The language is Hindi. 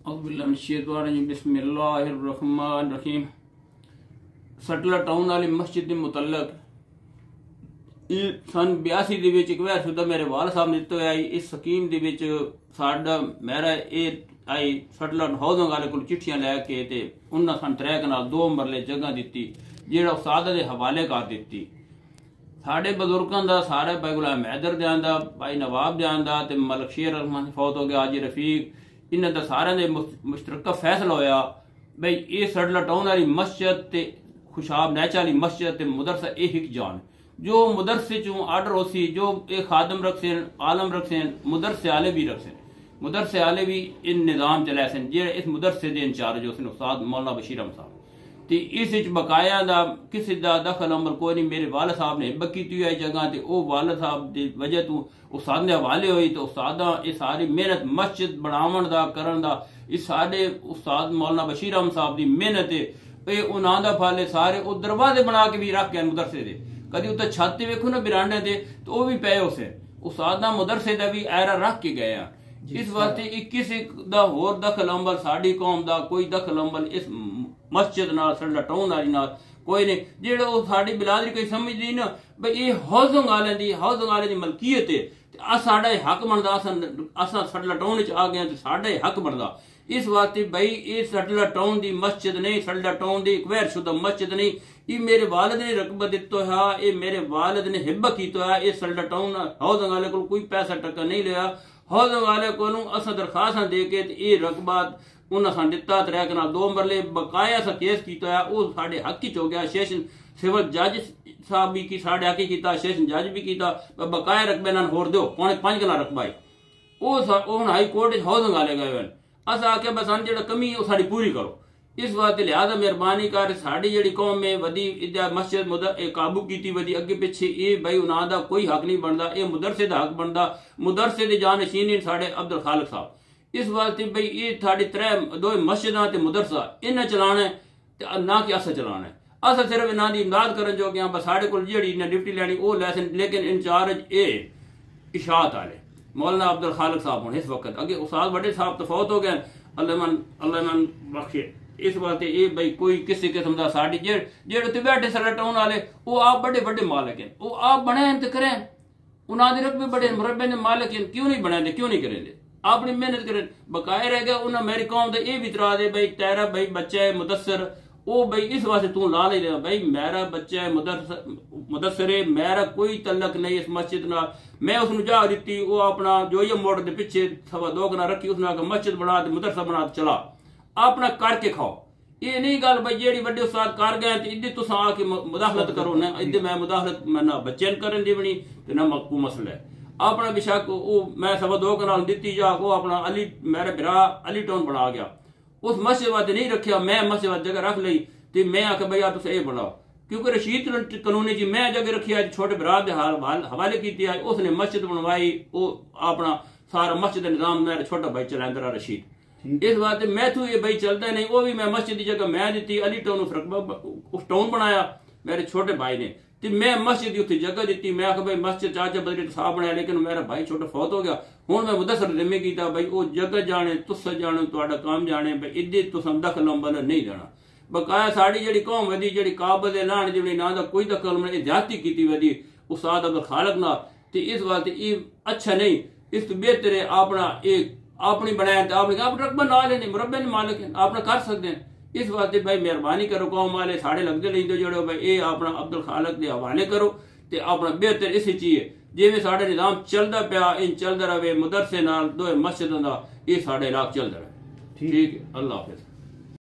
बिस्मिल्लाहिर्रहमानिर्रहीम। सटला टाउन वाली मस्जिद के मुतलक सन 82 ਦੇ ਵਿੱਚ ਇੱਕ ਵਾਰ ਸੁਦਾ ਮੇਰੇ ਵਾਲ ਸਾਹਿਬ ਨੇ ਦਿੱਤਾ ਹੈ। ਇਸ ਸਕੀਮ ਦੇ ਵਿੱਚ ਸਾਡਾ ਮੇਰਾ ਇਹ आई सटला हाउसिंग वाले को चिट्ठियां लैके ते उन्हें सन 3 कनाल 2 मरले जगह दी जेड़ा उस्ताद के हवाले कर दी। साढ़े बजुर्गों का सारे भाई गुलाम हैदर ध्यान का भाई नवाब ध्यान का ते मलक शेर रहमान फौत हो गया हाजी रफीक इन्हों का सारे ने मुश्तरका फैसला होया भाई ये सटला टाउन वाली मस्जिद ते खुशाब नैचा वाली मस्जिद ते मुदरसा एक जान जो मुदरसे चों आर्डर होसी जो एक खादम रखसे आलम रखसे मुदरसे आले भी रखसे मुदरसे आले भी इन निज़ाम चलाए सन जे इस मुदरसे के इंचार्ज हो उस्ताद मौलाना बशीर अहमद साहब ते इस बकाया दा किसी दा दखल अमल कोई नहीं। मेरे वाल साहब ने हिब्बत की हुई जगह ते ओ वाल साहब की वजह तू उस्ताद के हवाले हुई तो उस्ताद ये सारी मेहनत मस्जिद बनावन दा करन दा इस साडे उस्ताद मौलाना बशीर अहमद साहब की मेहनत है उन्हां दा फल सारे वो दरवाजे बना के भी रख गए मुदरसे दे कभी उत्ते छत वेखो ना बिरांडे दे तो वह भी पे उसे उस्ताद मुदरसे का भी ऐरा रख के गए। इस वास्ते किसी दा होर दखल अंबल साडी कौम दा कोई दखल अंबल इस मस्जिद नाल सटला टाउन वाली नाल कोई नहीं। जेड़ा वो साडी बिलादरी कोई समझदी ना भाई ये हाउसिंग वाले दी मलकियत है साडा हक बनदा असां सटला टाउन च आ गए तो साडा हक बनदा। इस वास्ते भाई ये सटला टाउन दी मस्जिद नहीं सटला टाउन दी गैर शुदा मस्जिद नहीं ये मेरे वालिद ने रकबा दितो है ये मेरे वालिद ने हिब्बत कीतो है। ये सटला टाउन हाउसिंग वाले को कोई पैसा टक्का नहीं लिया हाउसिंग वाले को असा दरखास्त दे के ये रकबा उन्हें दिता 3 कनाल 2 मरले बकाया सा केस किया वो साढ़े हक हो गया। सेशन सिविल जज साहब भी की साढ़े हक किया सेशन जज भी किया बकाया रकबे ना होर दो 5.5 कनाल रकबा है वो हम हाई कोर्ट हाउसिंग वाले गए अस आके बस जो कमी वो साड़ी पूरी करो। इस वास्ते लिहाजा मेहरबानी कर साड़ी जी कौम में वधी मस्जिद काबू की वधी अगे पिछे ये भाई उन्हों का कोई हक नहीं बनता ये मुदरसे का हक बनता मुदरसे के जानशीन साढ़े अब्दुल खालिक साहब। इस वास्ते भाई ये साड़ी 2 मस्जिदा ते मुदरसा इन्हें चलाना है ना कि अस चलाना है अस सिर्फ इन्हों की इमदाद कर जो गया बस साढ़े को जी डिप्टी लैनी वो लैसन लेकिन इंचार्ज ये इशात वाले मौलाना अब्दुल खालिक साहब हूँ इस वक्त अगे उस्ताद बड़े साहब तो फौत हो गए अल्लाह बख्शे। इस वास्ते ये भाई कोई किसी किस्म का साड़ी जेड़े बैठे सटला टाउन वाले वो आप बड़े बड़े मालिक हैं वो आप बने तो करें उन्होंने रकबे बड़े मुरब्बे ने मालिक हैं क्यों नहीं बने क्यों नहीं करें अपनी मेहनत करें बकाया रह गया उन्हें मेरी कौम का ये भी तरा दे भाई तेरा भाई बच्चा है मुदस्सर वो भाई इस वास्ते तू ला ले भाई मेरा बच्चा है मुदस्सर है मेरा कोई तल्लक नहीं इस मस्जिद नाल मैं उसने जा दी वो अपना जो ये मोड़ के पिछे 2.25 कनाल रखी उसने आके मस्जिद बना मुदरसा बना चला अपना करके खाओ। ये नहीं गल भाई जेड़ी वड्डे उस्ताद कर गए इधे तुस आके मुदाखलत करो ना इधे मैं मुदाखलत मैं ना बच्चे करन दी बनी ते ना को मसला है अपना बेशक वो मैं 2.25 कनाल दी जा वो अपना अली मेरा बिरा अली टाउन बना गया उस मस्जिद वास्ते नहीं रखा मैं मस्जिद वास्ते जगह रख ली तो मैं आख्या भाई तुम ये बनाओ क्योंकि रशीद कानूनी जी मैं जगह रखी है छोटे बिरा के हवाले की उसने मस्जिद बनवाई वो अपना सारा मस्जिद निजाम मेरा छोटा भाई चलांदा रशीद। इस वास्ते मैं तू ये भाई चलता नहीं वो भी मैं मस्जिद की जगह मैं दी अली टाउन उस टाउन बनाया मेरे छोटे भाई ने तो मैं मस्जिद उत्थे जगह दी मैं आख भाई मस्जिद चाचा बदले साहब बनाया लेकिन मेरा भाई छोटा फौत हो गया हूँ मैं मुदस्सर जिम्मे किया भाई वो जगह जाने तुस जाने तुहाडा काम जाने भाई इधे तुस दखल अंबल नहीं देना बकाया साड़ी जी कौम वधी जी काबल लाने जी ना कोई दखल में ज्यादती की वधी उस्ताद अब्दुल खालिक ना तो इस वास्ते ये अच्छा नहीं इस तो बेहतर है अपना एक अपनी बनाया अपने आप रकबा ना लेने मुरब्बे ने मालिक है अपना कर सकते हैं। इस वास्ते भाई मेहरबानी करो कौम वाले साढ़े लगते रहिंदे जो भाई ये अपना अब्दुल खालिक के हवाले करो तो अपना बेहतर इस चीज जिमें साढ़े निजाम चलता पाया इन चलता रहे मुदरसे नाल 2 मस्जिदों का ये साढ़े इलाक चलता रहे ठीक है। अल्लाह हाफिज।